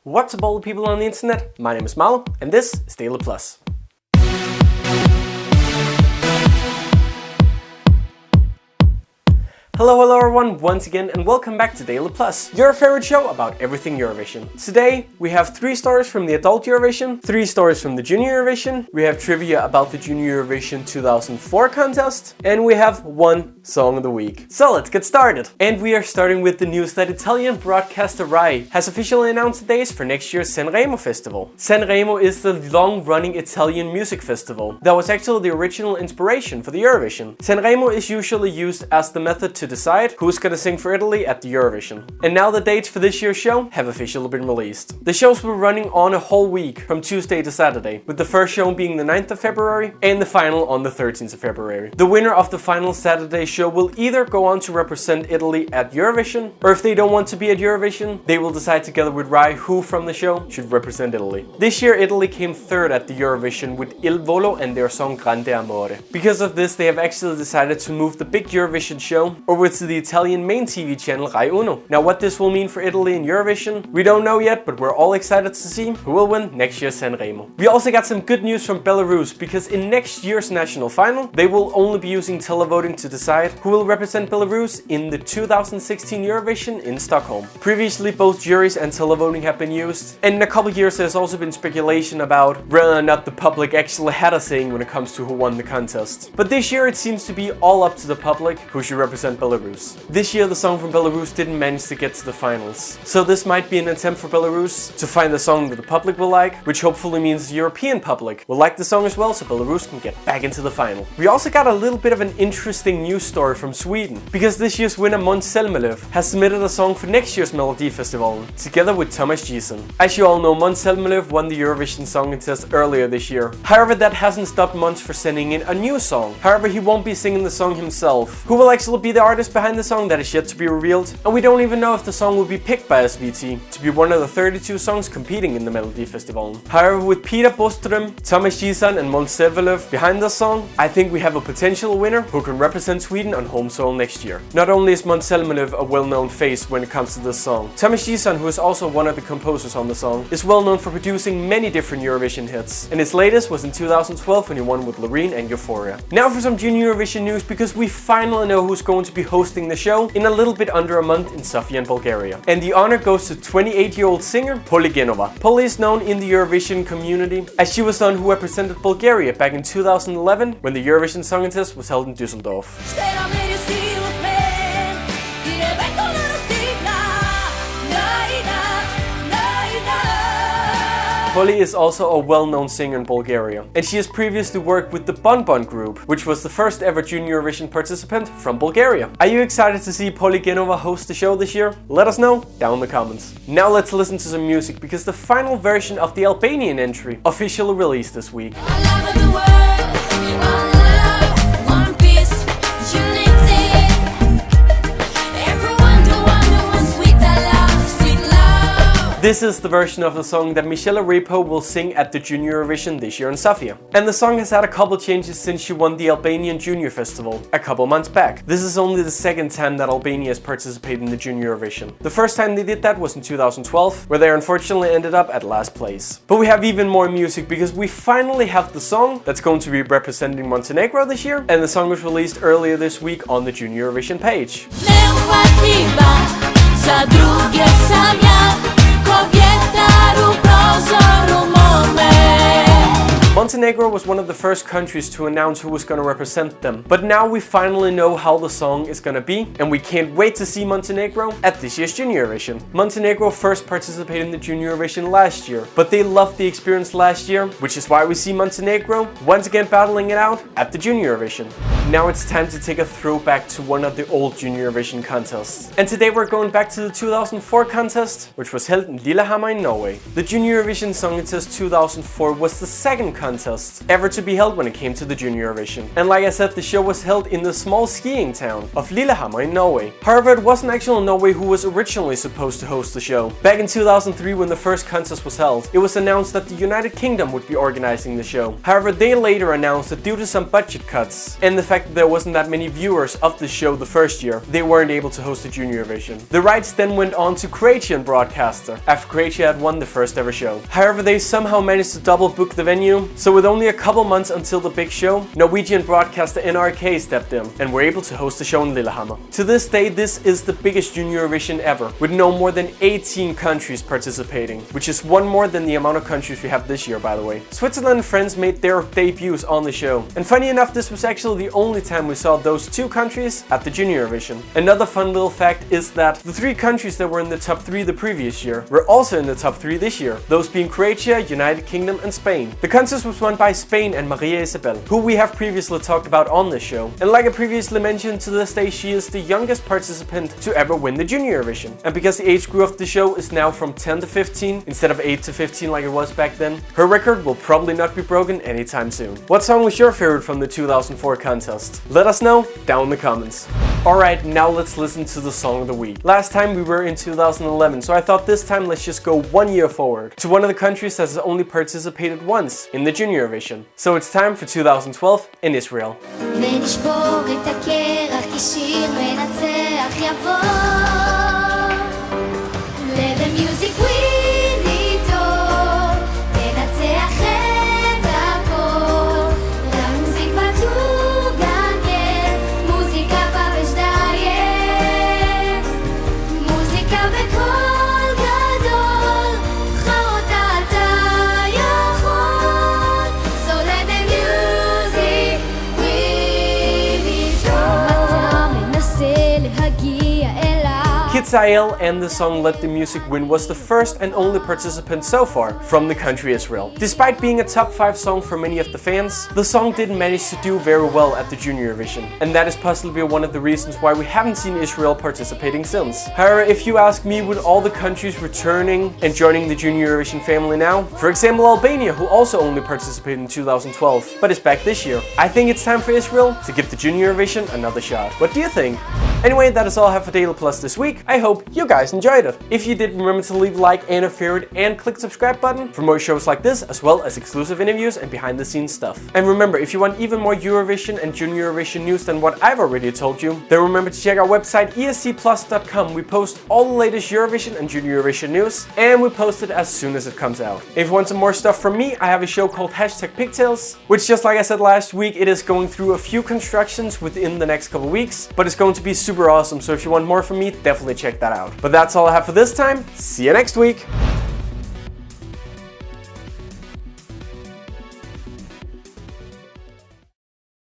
What's up all the people on the internet? My name is Marlo and this is DailyPlus. Hello everyone, once again and welcome back to DailyPlus, your favorite show about everything Eurovision. Today we have 3 stories from the adult Eurovision, 3 stories from the junior Eurovision, we have trivia about the junior Eurovision 2004 contest, and we have 1 song of the week. So let's get started. And we are starting with the news that Italian broadcaster Rai has officially announced the dates for next year's Sanremo festival. Sanremo is the long-running Italian music festival that was actually the original inspiration for the Eurovision. Sanremo is usually used as the method to decide who's gonna sing for Italy at the Eurovision. And now the dates for this year's show have officially been released. The shows were running on a whole week from Tuesday to Saturday, with the first show being the 9th of February and the final on the 13th of February. The winner of the final Saturday show will either go on to represent Italy at Eurovision, or if they don't want to be at Eurovision, they will decide together with Rai who from the show should represent Italy. This year Italy came 3rd at the Eurovision with Il Volo and their song Grande Amore. Because of this they have actually decided to move the big Eurovision show over to the Italian main TV channel Rai Uno. Now what this will mean for Italy in Eurovision, we don't know yet, but we're all excited to see who will win next year's Sanremo. We also got some good news from Belarus, because in next year's national final, they will only be using televoting to decide who will represent Belarus in the 2016 Eurovision in Stockholm. Previously both juries and televoting have been used, and in a couple years there's also been speculation about whether or not the public actually had a saying when it comes to who won the contest. But this year it seems to be all up to the public who should represent Belarus. This year the song from Belarus didn't manage to get to the finals, so this might be an attempt for Belarus to find the song that the public will like, which hopefully means the European public will like the song as well, so Belarus can get back into the final. We also got a little bit of an interesting news story from Sweden, because this year's winner Måns Zelmerlöw has submitted a song for next year's Melodifestivalen together with Thomas Gison. As you all know, Måns Zelmerlöw won the Eurovision Song Contest earlier this year. However, that hasn't stopped Måns for sending in a new song. However, he won't be singing the song himself. Who will actually be the artist behind the song, that is yet to be revealed, and we don't even know if the song will be picked by SVT to be one of the 32 songs competing in the Melodifestivalen. However, with Peter Boström, Thomas Gison and Måns Zelmerlöw behind the song, I think we have a potential winner who can represent Sweden on home soil next year. Not only is Måns Zelmerlöw a well-known face when it comes to this song, Thomas Gison, who is also one of the composers on the song, is well known for producing many different Eurovision hits, and his latest was in 2012 when he won with Loreen and Euphoria. Now for some junior Eurovision news, because we finally know who's going to be hosting the show in a little bit under a month in Sofia in Bulgaria. And the honor goes to 28-year-old singer Poli Genova. Poli is known in the Eurovision community as she was the one who represented Bulgaria back in 2011 when the Eurovision Song Contest was held in Düsseldorf. Poli is also a well-known singer in Bulgaria, and she has previously worked with the Bon Bon group, which was the first ever junior Eurovision participant from Bulgaria. Are you excited to see Poli Genova host the show this year? Let us know down in the comments. Now let's listen to some music, because the final version of the Albanian entry officially released this week. This is the version of the song that Michela Repo will sing at the Junior Eurovision this year in Sofia. And the song has had a couple changes since she won the Albanian Junior Festival a couple months back. This is only the second time that Albania has participated in the Junior Eurovision. The first time they did that was in 2012, where they unfortunately ended up at last place. But we have even more music, because we finally have the song that's going to be representing Montenegro this year, and the song was released earlier this week on the Junior Eurovision page. Montenegro was one of the first countries to announce who was going to represent them, but now we finally know how the song is going to be, and we can't wait to see Montenegro at this year's Junior Eurovision. Montenegro first participated in the Junior Eurovision last year, but they loved the experience last year, which is why we see Montenegro once again battling it out at the Junior Eurovision. Now it's time to take a throwback to one of the old Junior Eurovision contests. And today we're going back to the 2004 contest, which was held in Lillehammer in Norway. The Junior Eurovision Song Contest 2004 was the second contest contests ever to be held when it came to the Junior Eurovision. And like I said, the show was held in the small skiing town of Lillehammer in Norway. However, it wasn't actually Norway who was originally supposed to host the show. Back in 2003, when the first contest was held, it was announced that the United Kingdom would be organizing the show. However, they later announced that due to some budget cuts and the fact that there wasn't that many viewers of the show the first year, they weren't able to host the Junior Eurovision. The rights then went on to Croatian broadcaster after Croatia had won the first ever show. However, they somehow managed to double book the venue, so with only a couple months until the big show, Norwegian broadcaster NRK stepped in and were able to host the show in Lillehammer. To this day, this is the biggest Junior Eurovision ever, with no more than 18 countries participating, which is one more than the amount of countries we have this year, by the way. Switzerland and France made their debuts on the show, and funny enough, this was actually the only time we saw those two countries at the Junior Eurovision. Another fun little fact is that the three countries that were in the top 3 the previous year were also in the top 3 this year, those being Croatia, United Kingdom and Spain. The contest was won by Spain and Maria Isabel, who we have previously talked about on this show. And like I previously mentioned, to this day she is the youngest participant to ever win the Junior Eurovision. And because the age group of the show is now from 10 to 15 instead of 8 to 15 like it was back then, her record will probably not be broken anytime soon. What song was your favorite from the 2004 contest? Let us know down in the comments. Alright, now let's listen to the song of the week. Last time we were in 2011, so I thought this time let's just go 1 year forward to one of the countries that has only participated once in the Junior Eurovision. So it's time for 2012 in Israel. Israel and the song Let the Music Win was the first and only participant so far from the country Israel. Despite being a top 5 song for many of the fans, the song didn't manage to do very well at the Junior Eurovision, and that is possibly one of the reasons why we haven't seen Israel participating since. However, if you ask me, with all the countries returning and joining the Junior Eurovision family now, for example Albania, who also only participated in 2012 but is back this year, I think it's time for Israel to give the Junior Eurovision another shot. What do you think? Anyway, that is all I have for DailyPlus this week. I hope you guys enjoyed it. If you did, remember to leave a like and a favorite and click the subscribe button for more shows like this, as well as exclusive interviews and behind the scenes stuff. And remember, if you want even more Eurovision and Junior Eurovision news than what I've already told you, then remember to check our website esc-plus.com. We post all the latest Eurovision and Junior Eurovision news, and we post it as soon as it comes out. If you want some more stuff from me, I have a show called #Pigtails, which, just like I said last week, it is going through a few constructions within the next couple weeks, but it's going to be super awesome. So if you want more from me, definitely check that out. But that's all I have for this time. See you next week.